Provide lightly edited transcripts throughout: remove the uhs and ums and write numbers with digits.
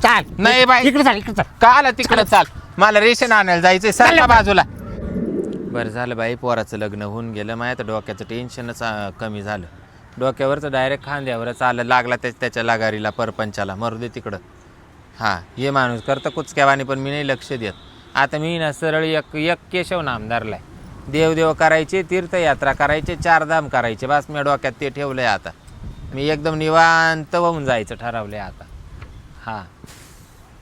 चाल नाही बाई. इकडे चाल इकडे चाल. का आला तिकडे चाल मला रेशन आणायला जायचंय सारखा बाजूला. बरं झालं बाई पोराचं लग्न होऊन गेलं माझ्या तर डोक्याचं टेन्शनच कमी झालं. डोक्यावरचं डायरेक्ट खांद्यावरच आलं लागला त्याच्या लगारीला परपंचाला मरू दे तिकडं. हां हे माणूस करतं कुचक्यावानी पण मी नाही लक्ष देत. आता मी ना सरळ एक केशव नाम धरलाय. देवदेव करायचे तीर्थयात्रा करायचे 4 धाम करायचे बस मी डोक्यात ते ठेवलं आहे. आता मी एकदम निवांत होऊन जायचं ठरवलं आहे आता. हां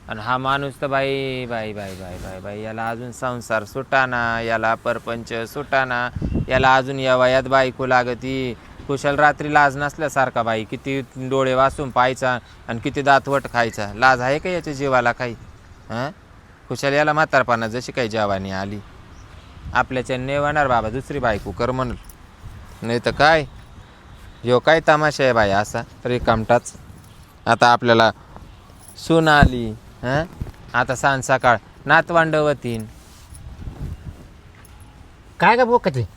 आणि हा माणूस तर बाई बाई बाई बाई बाई बाई याला अजून संसार सुटाना याला परपंच सुटाना याला अजून या वयात बायको लागती. कुशल रात्री लाज नसल्यासारखा बाई किती डोळे वाचून पाहायचा आणि किती दातवट खायचा. लाज आहे का याच्या जीवाला काही? हां कुशल याला म्हातारपणा जशी काही जवानी आली आपल्याच्या नेवाणार बाबा दुसरी बायको कर म्हणून. नाही तर काय ह्यो काय तमाशा आहे बाई असा रिकामटाच. आता आपल्याला सून आली हां आता सांज सकाळ नातवांडवतीन. काय का बोकते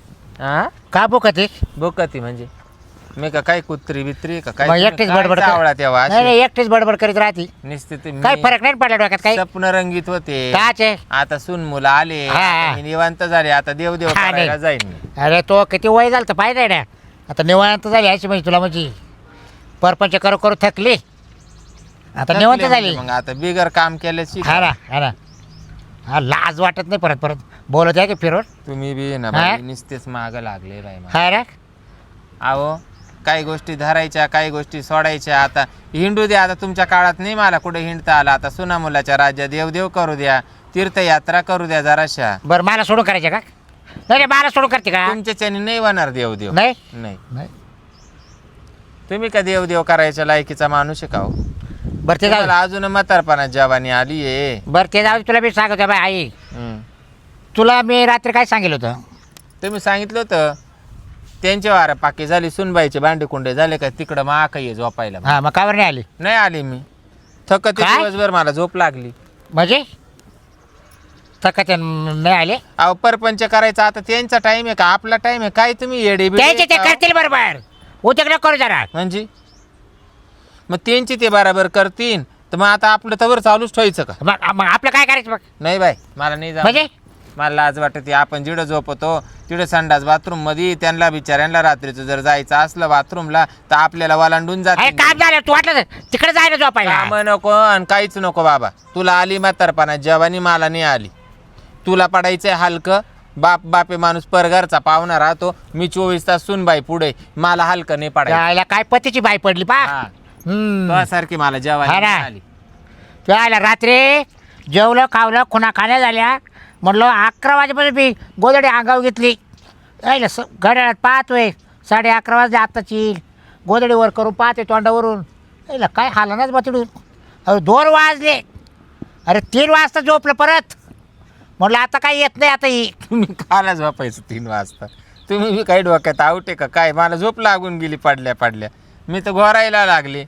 हां का बोकते बोकती म्हणजे मी का काय कुत्री बित्री का काय मग एकटीच बडबड आवळा तेव्हा नाही नाही, एकटीच बडबड करीत राहते. निश्चित काही फरक नाही पडला डोक्यात काही स्वप्न रंगीत होते. काचे आता सून मुलं आले हा. आता मी निवांत झाले आता देवदेव हा, करायला नाही. जाईन मी. अरे तो किती वय झालं तर पाहिजे ना आता निवांत झाली अशी म्हणजे तुला म्हणजे परपंच करू करू थकली आता निवांत थकले झाली. म्हणजे मग आता बिगर काम केल्याची हा ना हा ना हा लाज वाटत नाही परत परत बोलत आहे की फिरवून. तुम्ही बी ना हा? बाई नुसतेच माग लागले बाई मला. हा रे अहो काही गोष्टी धरायच्या काही गोष्टी सोडायच्या. आता हिंडू द्या आता तुमच्या काळात नाही मला कुठे हिंडता आला. आता सुना मुलाच्या राज्यात देवदेव करू द्या तीर्थयात्रा करू द्या जराशा. बरं मला सोडून करायचे का? नाही रे मला सोडून करते का? तुमच्याच्याने नाही होणार देवदेव. नाही नाही नाही तुम्ही का देवदेव करायच्या लायकीचा माणूस आहे का हो? बरं ते जाऊ तुम्हाला अजून म्हातारपणात जवानी आली आहे. बरं ते जाऊ तुला मी सांगतो बाई आई तुला मी रात्री काय सांगितलं होतं? तुम्ही सांगितलं होतं त्यांच्या वारा पाकी झाली सुनबाईचे भांडे कुंडे झाले का तिकडं मा काही झोपायला. हा मग कावर नाही आली नाही आली मी थकत काय? दिवसभर मला झोप लागली. म्हणजे थकत नाही आले अहो परपंच करायचा आता त्यांचा टाइम आहे का आपला टाइम आहे काय तुम्ही येडे बिडे त्याचे ते का हो? करतील बरोबर उद्याकडे करू जरा. म्हणजे मग त्यांची ते बराबर करतील तर मग आता आपलं तवर चालूच ठेवायचं का? मग आपलं काय करायचं मग? नाही बाई मला नाही म्हणजे जाऊ. मला लाज वाटते आपण जिडं झोपतो तिडं संडास बाथरूम मध्ये त्यांना बिचाऱ्यांना रात्रीचं जर जायचं असलं बाथरूमला तर आपल्याला वालांडून अरे जाते. काम झालं तू वाटलं तिकडे जायला झोपायला. काम नको आणि काहीच नको बाबा. तुला आली म्हातारपणा जवानी मला नाही आली. तुला पडायचंय हलकं बापे माणूस परघरचा पाहुणा राहतो. मी 24 तास सुनबाई पुढे मला हलकं नाही पडायचं. यायला काय पतीची बाई पडली पा हा. तुझ्यासारखी मला जवानी हा ना. नाही आली. त्याला रात्री जेवलं खावलं खुणा खाण्या झाल्या म्हटलं 11 वाजेपर्यंत मी गोदडी अंगावर घेतली. यायला घड्याळात पाहतोय 11:30 वाजले आत्ताची गोदडी वर करून पाहते तोंडावरून. यायला काय हालनाच बा तिडून. अरे 2 वाजले. अरे 3 वाजता झोपलं परत. म्हटलं आता काय येत नाही आता ही. तुम्ही काला झोपायचं 3 वाजता? तुम्ही बी काही डोक्यात आवटे का काय? मला झोप लागून गेली पडल्या मी तर घोरायला लागले.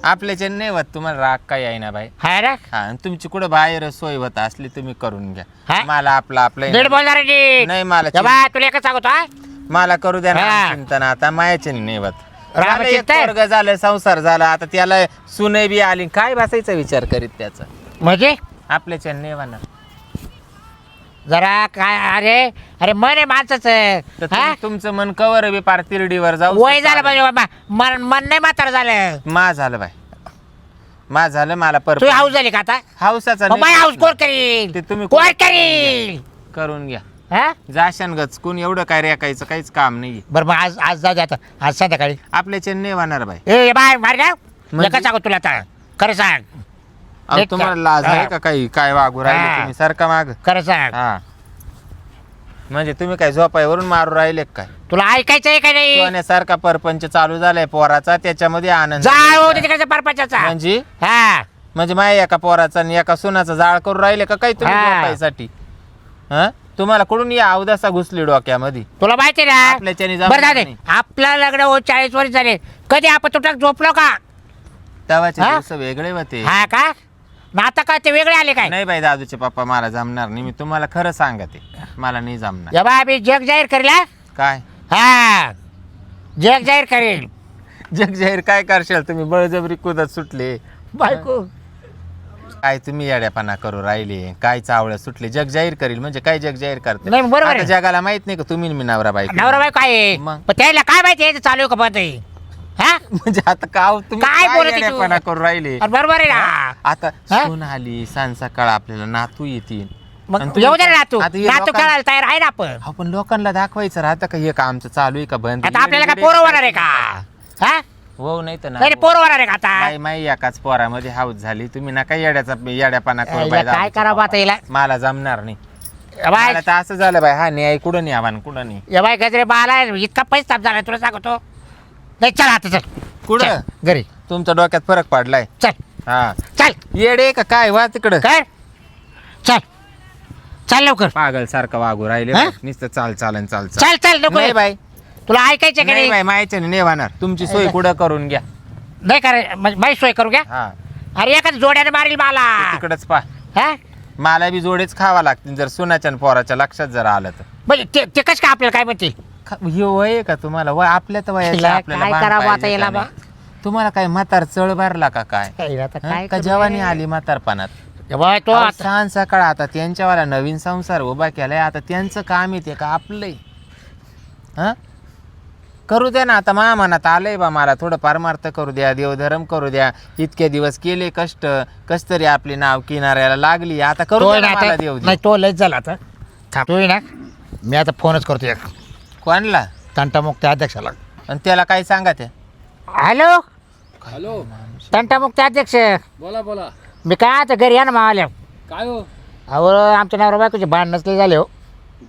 आपल्याच्या नाही होत तुम्हाला राग काय आहे ना बाई. हाय रे हा आणि तुमची कुठं बाहेर सोय होत असली तुम्ही करून घ्या. हा? मला आपलं नीट बोलणार नाही मला बा तुला एकच सांगतो हा? मला करू द्या हा. ना चिंतन आता मायाचे नाही होत. झालं एक रामचिंतन? पोरगं झालं संसार झाला आता त्याला सुने बी आली काय बसायचा विचार करीत त्याचा म्हणजे आपल्याच्या नाही होणार. जरा काय अरे अरे मन आहे माणसाचं तर हा? तुमचं मन कवर बी पार तिरडीवर जाऊ वय झालं पाहिजे बाबा मन नाही म्हातार झालं. मा झालं बाय मा झालं मला पर तू हाऊस झाली का आता? हाऊसाचा मग नाही हाऊस कोण प्रश्न. करील? ते तुम्ही कोण करील? करून घ्या. हा जाशान गचकून एवढं काय रेकायचं काहीच काम नाही. बरं मग आज जाऊ दे आता आज संध्याकाळी. आपल्याच्या नाही होणार बाय. ए बाय मार ना म्हणजे? एकच सांगू तुला आता खरं सांग. अहो, एक तुम्हाला का? लाज आहे हा. का काही काय वागू राहिले हा. तुम्ही सारखा माग. खरं सांग हा म्हणजे तुम्ही काय झोपायवरून मारू राहिले का काय? तुला ऐकायचं आहे का नाही? सोन्यासारखा परपंच चालू झालाय पोराचा त्याच्यामध्ये आनंद जाऊ दे तिकडच्या परपंचाचा. म्हणजे हा म्हणजे माझ्या एका पोराचा आणि एका सुनाचा जाळ करून राहिले का काही तुम्ही हा. झोपायसाठी? हा तुम्हाला कुठून या अवदासा घुसली डोक्यामध्ये? तुला माहिती ना आपल्याच्याने जमणार बरं जाऊ दे नाही. आपलं लग्न 40 वर्ष झाले कधी आपण तुटक झोपलो का? तेव्हाचे हा? दिवस वेगळे होते. हा का मग आता काय ते वेगळे आले काय? नाही बाई दादूचे पप्पा मला जमणार नाही. मी तुम्हाला खरं सांगते मला नाही जमणार. जेव्हा आम्ही जग जाहीर करेल हा? काय हा जग जाहीर करेल. जग जाहीर काय करशाल तुम्ही? बळजबरी कुदत सुटले. बायको काय तुम्ही येड्यापणा करू राहिले, काय चावळ्या सुटले, जग जाहीर करील म्हणजे काय जग जाहीर करते. नाही बरोबर आता आहे. जगाला माहित नाही का तुम्ही मी नवरा बायको. नवरा बाई काय आहे? मग? पण त्याला काय माहिती आहे चालू आहे का बंद आहे? हा म्हणजे आता तुम्ही काय बोलत आहे तू? येड्यापणा करू राहिले. अरे बरोबर आहे ना. आता हा? सून आली सांज सकाळ आपल्याला नातू येतील. आणि मग तुम्ही येऊ दे ना तू. आता हे नातू लोकां- खेळायला तयार आहे ना आपण. आपण लोकांना दाखवायचं राहतं का हे कामचं चालू आहे का बंद. आता आपल्याला काय पोरं होणार आहे का? हा हो नाही तर नाही पोरं होणार आहे का आता? माई माई एकाच पोरामध्ये हाऊस झाली. तुम्ही नका येड्यापणा करू याला बाई. काय करावं आता हिला? मला जमणार नाही. बाय मला तर असं झालं बाई, हा न्याय कुठं नाही आव्हान कुठं नाही. या बाय गजरे बाला इतका पैसा ताप झाला तुला सांगतो. नाही चल आता चल कुठं चल, घरी तुमच्या डोक्यात फरक पडलाय. चल हा चल येडे का काय वा तिकडं कर चल चल लवकर पागल सारखं वागू राहिले हा? नुसतं चाल चालन चाल चल चल नको नाही बाई तुला ऐकायचं का नाही नाही? बाई मायाच्याने नाही वाहणार. तुमची सोय कुठं करून घ्या. नाही करे माझी सोय करू घ्या. हा अरे एखाद जोड्याने मारील मला. तिकडच पा हा मला बी जोडेच खावा लागतील जर सुनाच्या आणि पोराच्या लक्षात जर आलं तर. म्हणजे ते कसं का आपल्याला काय म्हणतील? हे वय आहे का तुम्हाला वय आपल्या तर वयाचं हिला आपल्याला काय भान करावं आता पाहिजे याला का नाही? तुम्हाला काय म्हातार चळ भरला का काय आता हं? काय का करू जवानी रे? आली म्हातारपणात. बाय तो अहो, आता सांज सकाळ आता त्यांच्यावाला नवीन संसार उभा केलाय. आता त्यांचं काम येते का आपलंय. हा करू द्या ना. आता मनात आलंय बा मला थोडं परमार्थ करू द्या, देवधर्म करू द्या. इतके दिवस केले कष्ट, कस तरी आपली नाव किनाऱ्याला लागली. आता करू तो द्या ना ना मला आता देव दे. नाही तो लयच झाला आता थांबतोय ना. मी आता फोनच करतो एक कोणला तंटामुक्त अध्यक्षाला. आणि त्याला काय सांगा ते. हॅलो हॅलो तंटामुक्त अध्यक्ष बोला बोला मी काय आता घरी या ना मावाल्या. काय हो अहो आमच्या नवरा बायकोचे भांड नसले झाले हो.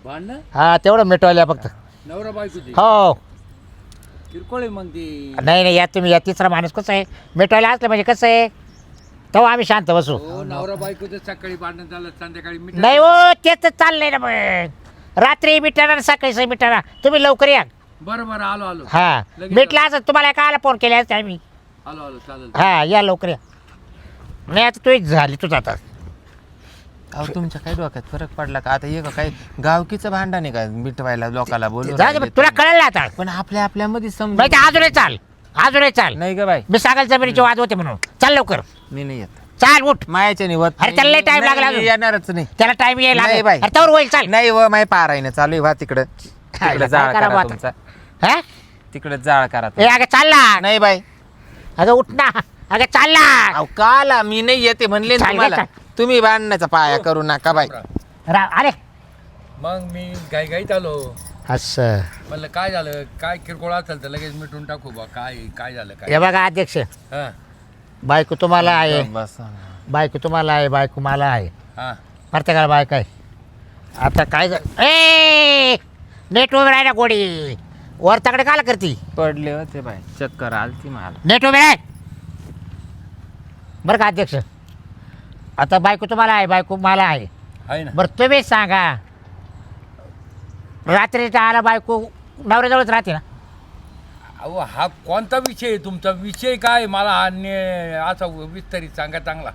भांडणं हा तेवढं मिटवल्या फक्त. नवरा बायकोची हो किरकोळ आहे मग ती. नाही नाही या तुम्ही या तिसरा माणूस कसं आहे मिटवायला असलं म्हणजे कसं आहे तेव्हा आम्ही शांत बसू. हो नवरा बायकोचं सकाळी भांडण झालं संध्याकाळी मिठाई. नाही हो तेच तर चाललंय ना मग. रात्री मिटाणार सकाळी मिटाणार तुम्ही लवकर या. बरं बरं आलो आलो हा लगेच मिटला असं तुम्हाला कायला फोन केले असते आम्ही. आलो आलो चालेल. हा या लवकर या. नाही आता तू झाली तूच आता. अहो तुमच्या काही डोक्यात फरक पडला का. आता हे का काही गावकीचं भांडण आहे का मिटवायला लोकाला बोलू जा दे, तुला कळलं आता पण आपल्या आपल्यामध्ये समज माहिती अजूनही चाल अजूनही चाल. नाही ग बाई मी सांगाल जमिनीचे वाद होते म्हणून चाल लवकर मी नाही येत. चाल उठ. मायाच्या निवत अरे त्याला लय time लागला अजून. येणारच नाही. त्याला टाइम यायला नाही लागेल. बाई. अरे त्यावर होईल चाल. नाही व माय पारायनं चालू आहे. वा तिकडं काय तिकडे जाळ करावं करा आता? तुमचा. हा तिकडे जाळ करा ए तुमचा. अगं चाल ना. नाही बाई अगं उठ ना. अगं चाल ना. अहो काला मी नाही येते म्हणले ना चाल, तुम्हाला. चाल. तुम्ही बांधण्याचा पाया करू नका बाई. अरे मग मी घाईघाईत आलो. असं म्हणलं काय झालं काय किरकोळ असेल तर लगेच मिटून टाकू बा. काय काय झालं काय. हे बघा अध्यक्ष हा बायको तुम्हाला आहे बस बायको तुम्हाला आहे बायको मला आहे हा प्रत्येकाला बायको आहे. आता काय ए नेट उभे राही ना गोडी वर तकडे काला करती. पडले होते बाई चक्कर आलती मला. नेट उभे राह बरं का अध्यक्ष. आता बायको तुम्हाला आहे बायको मला आहे. आहे ना. बरं तुम्ही सांगा रात्री आला बायको नवऱ्याजवळच राहते ना. अहो हा कोणता विषय आहे तुमचा. विषय काय मला असा विस्तारित सांगा चांगला.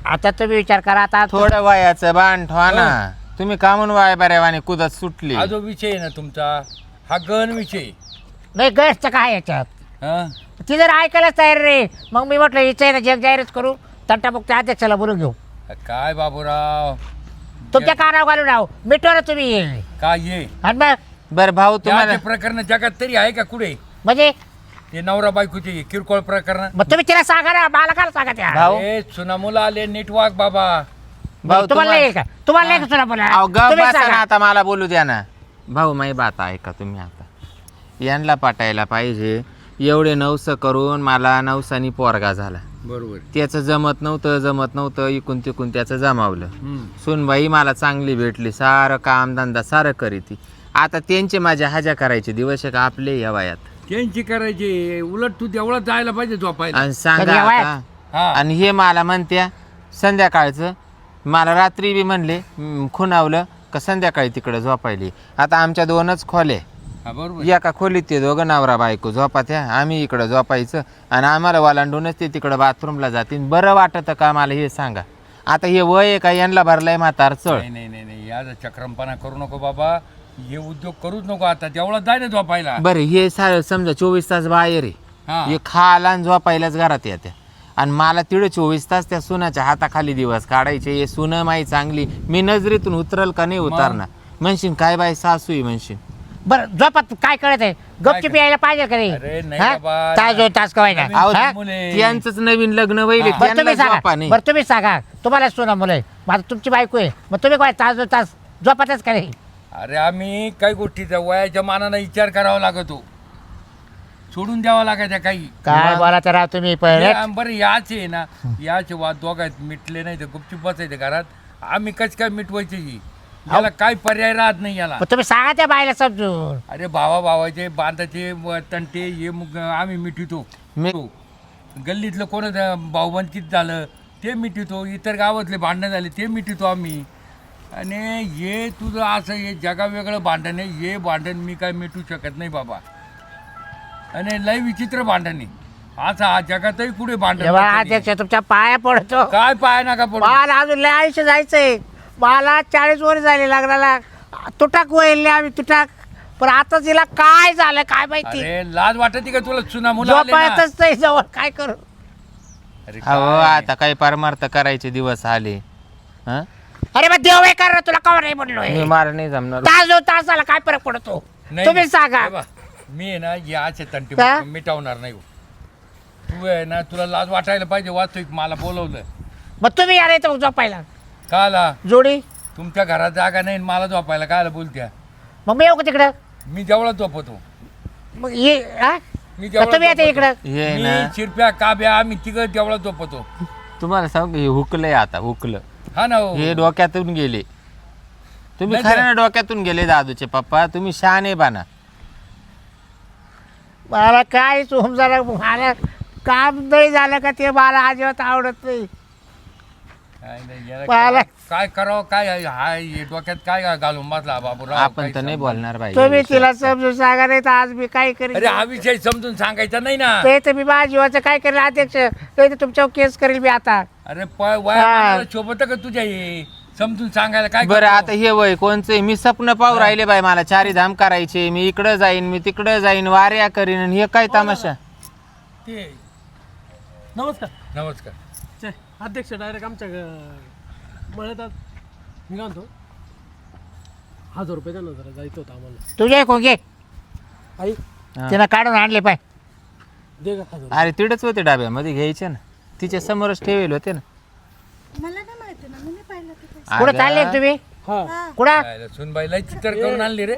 आता तुम्ही विचार करा आता थोडं वयाचं बाण ठेवा ना. तुम्ही कामून वाय बऱ्यावाने कुदत सुटली. हा जो विषय आहे ना तुमचा हा गहन विषय. नाही गैरचं काय याच्यात. हा ती जर ऐकायलाच तयार रे मग मी म्हटलं हिचं आहे ना जग जाहीरच करू तंटामुक्त अध्यक्षाला बोलून घेऊ. काय बाबूराव तुमच्या कानावर घालून राहू मिटवा ना तुम्ही. काय ये आणि मग बर भाऊ तुम्हाला प्रकरण जगात तरी आहे का कुठे. म्हणजे ते नवरा बायकोचे किरकोळ प्रकरण. मग तुम्ही तिला सांगा ना मला काय सांगा त्या. भाऊ ए सुना मुलं आले नीट वाग बाबा. भाऊ तुम्हाला नाही येईल का तुम्हाला नाही का सुना बोला अहो, गप तुम्ही बसा ना सांगा. आता मला बोलू द्या ना. भाऊ माही बात ऐका तुम्ही आता. यांना पाठायला पाहिजे. एवढे नवस करून मला नवसानी पोरगा झाला. बरोबर. त्याचं जमत नव्हतं इकून तिकून त्याचं जमावलं. सुनबाई मला चांगली भेटली. सारं काम धंदा सारं करीती. आता त्यांचे माझ्या हाजा करायचे दिवस आहे का आपले या वयात. त्यांची करायची उलट तू तेवढा जायला पाहिजे झोपायला. आणि सांगा कधी या वयात? आता. हा आणि हे मला म्हणत्या संध्याकाळचं मला रात्री बी म्हणले खुणावलं का संध्याकाळी तिकडे झोपायली. आता आमच्या दोनच खोले. हा बरोबर. एका खोलीत ते दोघं नवरा बायको झोपात्या. आम्ही इकडं झोपायचं आणि आम्हाला वालांडूनच ते तिकडं बाथरूमला जातील. बरं वाटतं का मला हे सांगा. आता हे वय आहे का यांना भरलाय म्हातार चळ. नाही नाही नाही नाही या चक्रमपणा करू नको बाबा. हे उद्योग करूच नको आता. तेवढा जाय ना झोपायला. बरं हे समजा 24 तास बाहेर आहे. हा हे खायला आणि झोपायलाच घरात येत्या. आणि मला तिकडे 24 तास त्या सुनाच्या हाताखाली दिवस काढायचे. हे सुनं माई चांगली, मी नजरेतून उतरल का नाही उतरणार. म्हणशील काय बाई सासू आहे म्हणशील. बरं झोपात काय कळत आहे गपचूप यायला पाहिजे का अरे नाही हा? बाबा. तास 2 तास कवाय ना नवीन अहो, हा? मुले. त्यांचंच नवीन लग्न होईल, हा. बरं त्यांना तुम्ही झोपा सांगा नाही. बरं तुम्ही सांगा तुम्हाला सुना मुलं आहे माझं तुमची बायको आहे मग तुम्ही काय तास 2 तास झोपातच का नाही अरे आम्ही काही गोष्टीचा वयाच्या मानाने विचार करावा लागतो, सोडून द्यावा लागायच्या काही. काय बोला तर राव तुम्ही पहिले बरं याचे आहे ना, याचे वाद दोघात मिटले नाही तर गुपचूप बसायचे घरात. आम्ही कच काय मिटवायचे ही? याला काय पर्याय राहत नाही याला. पण तुम्ही सांगा त्या बायला समजून अरे भावाचे बांधाचे तंटे हे मग आम्ही मिटवितो. मी गल्लीतलं कोण भाऊबंदकीत झालं ते मिटवितो, इतर गावातले भांडणं झाले ते मिटवितो आम्ही. आणि हे तुझं असं हे जगावेगळं भांडण आहे, हे भांडण मी काय मिटू शकत नाही बाबा. आणि लय विचित्र भांडण आहे असं, हा जगातही कुठे भांडण जेव्हा नसतं. अध्यक्ष तुमच्या पाया पडतो काय पाय नका पडू. मला अजून लय आयुष्य जायचंय मला 40 वर झाले लग्नाला तुटाक वळले आम्ही तुटाक पण आता तिला काय झालं काय माहिती अरे लाज वाटते का तुला? चुना मुलं आले ना. झोपायतच नाही जवळ काय करू अरे अहो काय? आता काही परमार्थ करायचे दिवस आले. हं? अरे मग देव आहे कर तुला कवर नाही म्हणलोय मी मार नाही जमणार. तास 2 तासाला काय फरक पडतो नाही, तुम्ही नाही. सांगा हे बघ, मी आहे ना याचे तंटे का? मिटवणार नाही. तू आहे ना, तुला लाज वाटायला पाहिजे. वाचतोय मला बोलवलं मग तुम्ही या नाही तर झोपायला काला. जोडी तुमच्या घरात जागा नाही आणि मला झोपायला कायला बोलत्या? मग मी येऊ का तिकडं मी जेवढा झोपतो. मग ये हा? मी मग तुम्ही येते इकडं ये ना. मी चिरप्या काब्या आम्ही तिघं जेवढा झोपतो. तुम्हाला सांगू हे हुकलंय आता हुकलं. हा ना हो. हे डोक्यातून गेले. तुम्ही नाही खरं ना डोक्यातून गेले दादूचे पप्पा. तुम्ही शहाणे बाना. मला काय समजा मला काम नाही झालं का ते मला अजिबात आवडत नाही काय नाही, याला पाला. काय करावं काय हाय हे डोक्यात काय घालून बसला बाबूराव? आपण काही तर नाही समजत. बोलणार बाई. तुम्ही तिला समजून सांगा नाही तर आज मी काय करेन अरे हा विषय समजून सांगायचा नाही ना. ते तर मी माझ्या जीवाचं काय करेल अध्यक्ष ते तर तुमच्यावर केस करेल मी आता अरे वया शोभत का तुझ्या हे समजून सांगायला काय बरं करतो? आता हे वय कोणचं मी स्वप्न पाहू राहिले बाई. मला 4 धाम करायचे. मी इकडं जाईन मी तिकडं जाईन वाऱ्या करीन आणि हे काय तमाशा. ते नमस्कार नमस्कार. चे अध्यक्ष डायरेक्ट आमच्या मळ्यात मी काय म्हणतो 1000 रुपये द्या ना जरा जायचं होतं आम्हाला. तुझे कोण घे आई तिनं काढून आणले पाय दे का 1000 अरे तिडच होते डाब्यामध्ये घ्यायचे ना. तिच्या समोरच ठेवेल होते ना. मला नाही माहिती ना, मी नाही पाहिलं ते पैसे. कुठं अगं, चालले तुम्ही हा कुठं काय सुनबाईला चित्र करून आणली रे.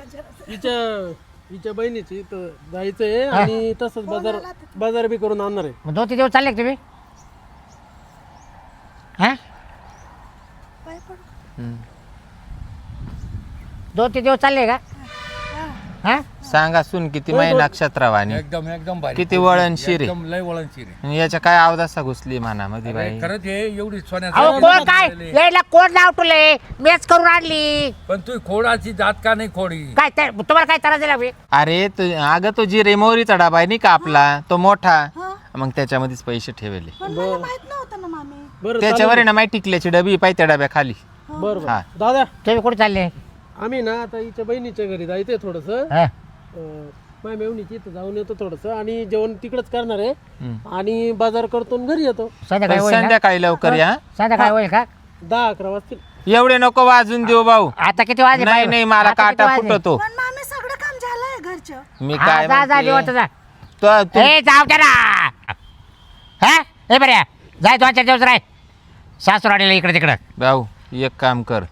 हिच्या बहिणीची इथं जायचंय आणि तसंच बाजार बी करून आणणार आहे. मग 2-3 दिवस चालले का तुम्ही हा पाय पडू. हम्म. 2-3 दिवस चालले का हा सांगा सुन किती माई नक्षत्रवाणी. एकदम एकदम भारी. किती वळणशीर आहे. एकदम लय वळणशीर आहे. आणि याच्या काय अवदासा घुसली मनामध्ये अरे बाई. खरंच हे एवढी अहो सोन्याचं कोण काय यायला कोण नाव तुले मेच करून आणली पण तू खोडाची जात का नाही खोडी? काय तुम्हाला काय त्रास दिला बे? अरे अगं तो जिरे मोहरीचा डाबा आहे नाही का आपला तो मोठा. हा मग त्याच्यामध्येच पैसे ठेवले. पण मला माहित नव्हतं ना मामी. बरं त्याच्यावर आहे ना माई टिकल्याची डबी पाहिजे त्या डब्या खाली. बरं हा. बरं दादा तुम्ही कुठे चालले आम्ही ना आता हिच्या बहिणीच्या घरी जायचंय थोडंसं. हा माझ्या मेवणीची इथं जाऊन येतो थोडंसं आणि जेवण तिकडच करणार आहे हम्म. आणि बाजार करतो आणि घरी येतो. संध्याकाळी होईल ना? संध्याकाळी लवकर या. संध्याकाळी होईल का 10-11 वाजतील. एवढे नको वाजून देऊ भाऊ. आता किती वाजले नाही नाही मला आता किती काटा वाजले? फुटतो. पण मामी सगळं काम झालंय घरचं. मी हा, काय जा जा म्हणते, निवांत जा तो- ए जाऊ दे ना हा ए बऱ्या जाय 2-4 दिवस राय सासुराडीला इकडे तिकडं भाऊ एक काम कर.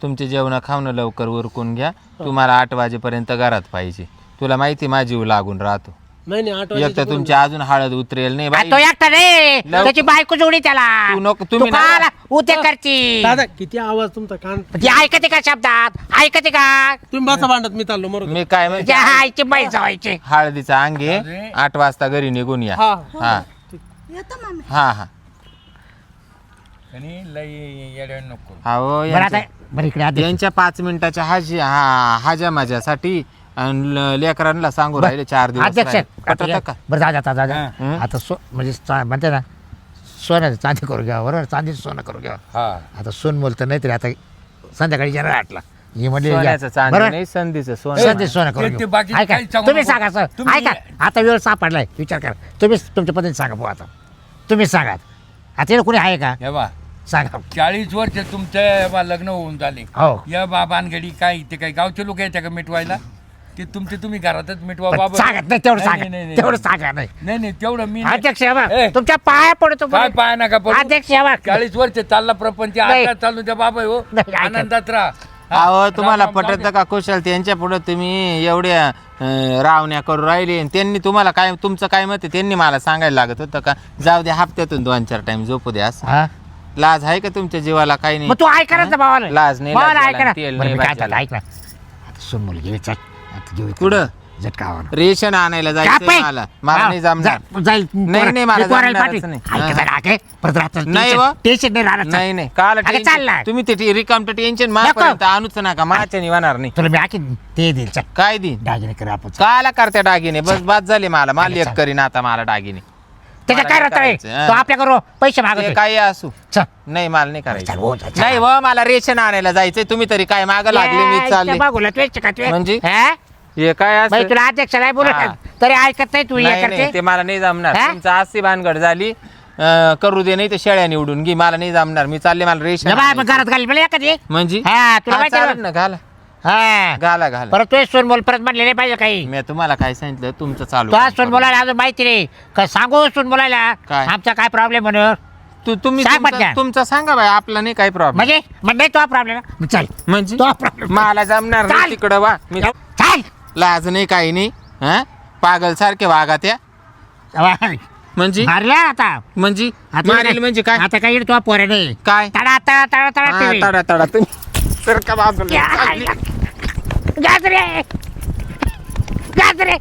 तुमचे जेवण खावणं लवकर उरकून घ्या. तुम्हाला 8 वाजेपर्यंत घरात पाहिजे. तुला माहिती माझी जीव लागून राहतो. नाही 8 एक तर तुमची अजून हळद उतरेल नाही आ, बाई. तो एकटा रे लव- त्याची बायको जोडी त्याला तू नको- तू तुम्ही काला नका. उते करची दादा किती आवाज तुमचा कान. ती ऐकते का शब्दात ऐकते का तुम्ही बसा भांडत मी चाललो मरू. मी काय म्हणते त्या आईची बाई जावायची हळदीचा अंगे अरे. 8 वाजता घरी निघून या. हा हा येतो मामी. हा हा आणि लय येड्या नको. हो बरं आता बरं इकडे आधी यांच्या 5 मिनिटाच्या हाजा माझ्यासाठी लेकरांना सांगू राहिले 4 दिवस अध्यक्ष राहिले. आता पटतं या. का? बरं जा जा जा हं? आता म्हणजे म्हणते ना सोन्याचं चांदी करून घ्या बरोबर चांदीचं सोनं करून घ्या हा आता सोन बोलतं नाही तरी आता संध्याकाळी जरा आटला ही म्हणजे सोन्याचं चांदी नाही संधीचं सोनं. संधी सोनं करून ते घेऊ. बाकी ऐका, काही सांगू तुम्ही नको. सांगा सर तुम्ही- ऐका आता वेळ सापडलाय विचार करा तुम्ही तुमच्या पद्धतीने सांगा भाऊ आता तुम्ही सांगा आता कोणी आहे का हे बा सांगा 40 वर्ष तुमचं लग्न होऊन झाले हो या बाबांगडी काय ते काय गावचे लोक येत्या का मिटवायला ते तुमचे तुम्ही घरातच मिटवा पण बाबा सांगत नाही तेवढं नाही, सांगा नाही, नाही, तेवढं नाही. सांगा नाही नाही नाही तेवढं मी नाही. अध्यक्ष हे बघ, ए. तुमच्या पाया पडतो काय पाय नका पडू. अध्यक्ष हे बघ. 40 वर्ष चालला प्रपंच नाही. आता चालू द्या बाबा हो नाही, ऐका. आनंदात राहा अहो तुम्हाला राम, राम, पटत जाऊ का कुशल त्यांच्या पुढे तुम्ही एवढ्या रावण्या करू राहिले आणि त्यांनी तुम्हाला काय तुमचं काय मत आहे त्यांनी मला सांगायला लागत होतं का जाऊ दे हप्त्यातून 2-4 टाइम झोपू दे असं हा? लाज आहे का तुमच्या जीवाला काही नाही मग तू ऐका ना भावाला लाज नाही, भावाला लाज ऐका ना नाही, तेल बरं, नाही मी काय भाज्याला. चाललं, ऐक ना आता सोन मुलगी चल आता घेऊ कुठं? झटकावर रेशन आणायला जायचं मला नाही जमणार जाईल नाही, मला जमणारच नाही. नाही व. टेन्शन नाही राहणार नाही नाही काल अगं चालला तुम्ही ते रिकामट टेन्शन मापर्यंत आणूच नका माझ्या निवाणार नाही तुला मी आखी ते देईल चल काय दिन दागिने कर आपण काला करते दागिने बस बाद झाले मला अगं एक चाल. करीन आता मला दागिने त्याच्या काय मला राहत नाही करायचं, तो हा. आपल्याकडे पैसे ते मागतो काही असू चल नाही मला नाही चल, करायचं हो, चल, चल. नाही व मला रेशन आणायला जायचंय तुम्ही तरी काय माग लागले मी चालले म्हणजे? हे काय असं? तुला अध्यक्ष नाही बोलत हा. तरी ऐकत नाही तू हे नाही, नाही, ते करते मला नाही जमणार हा? तुमचं आस्ती भानगड झाली करू दे नाही तर शेळ्या निवडून घे मला नाही जमणार मी चालले मला रेशन बाय मग आणायचं. घरात घाली मला एखादी म्हणजे हा तुला हा, माहिती चालेल आहे ना घाला ना? हा घाला घाला परत तू सोन बोल परत म्हणले नाही पाहिजे काही मी तुम्हाला काय सांगितलं तुमचं चालू तो काम सोन करू. बोलायला अजून माहिती नाही का सांगू सोन बोलायला काय? आमचा काय प्रॉब्लेम म्हणून तुम्ही सांग तुमचा- पटकन. तुमचा सांगा बाई आपला नाही काही प्रॉब्लेम म्हणजे नाही तो प्रॉब्लेम चल म्हणजे तो प्रॉब्लेम मला जमणार नाही चाल. तिकडं वा मी चल लाज नाही काही नाही हा पागल सारखे वागा त्या म्हणजे मारला आता म्हणजे आता मारेल म्हणजे काय आता काही तो पोरे नाही काय तडा तडा तडा तडा हा, TV. तडा तडा तुम्ही सर का बाजूला गाजरे गाजरे